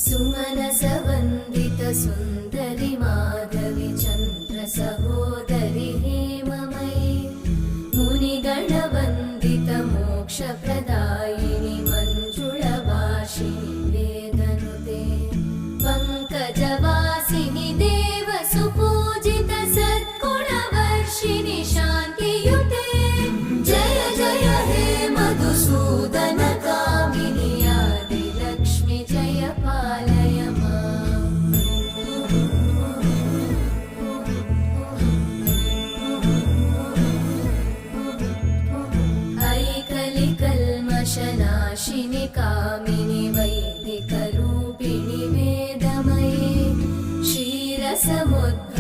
सुमनसवन्दित सुन्दरि माधवि चन्द्र सहोदरि हेममयि मुनिगणवन्दित मोक्षप्रदायिनि मञ्जुळभाषिणि वेदनुते पङ्कजवासिनि देवसुपूजित सद्गुणवर्षिणि शान्तियुते जय जय हे मधुसूदन कामिनि आदिलक्ष्मि जय पालय माम्। ऐकलिकल्मषनाशिनि कामिनि वैदिकरूपिणि वेदमये क्षीरसमुद्र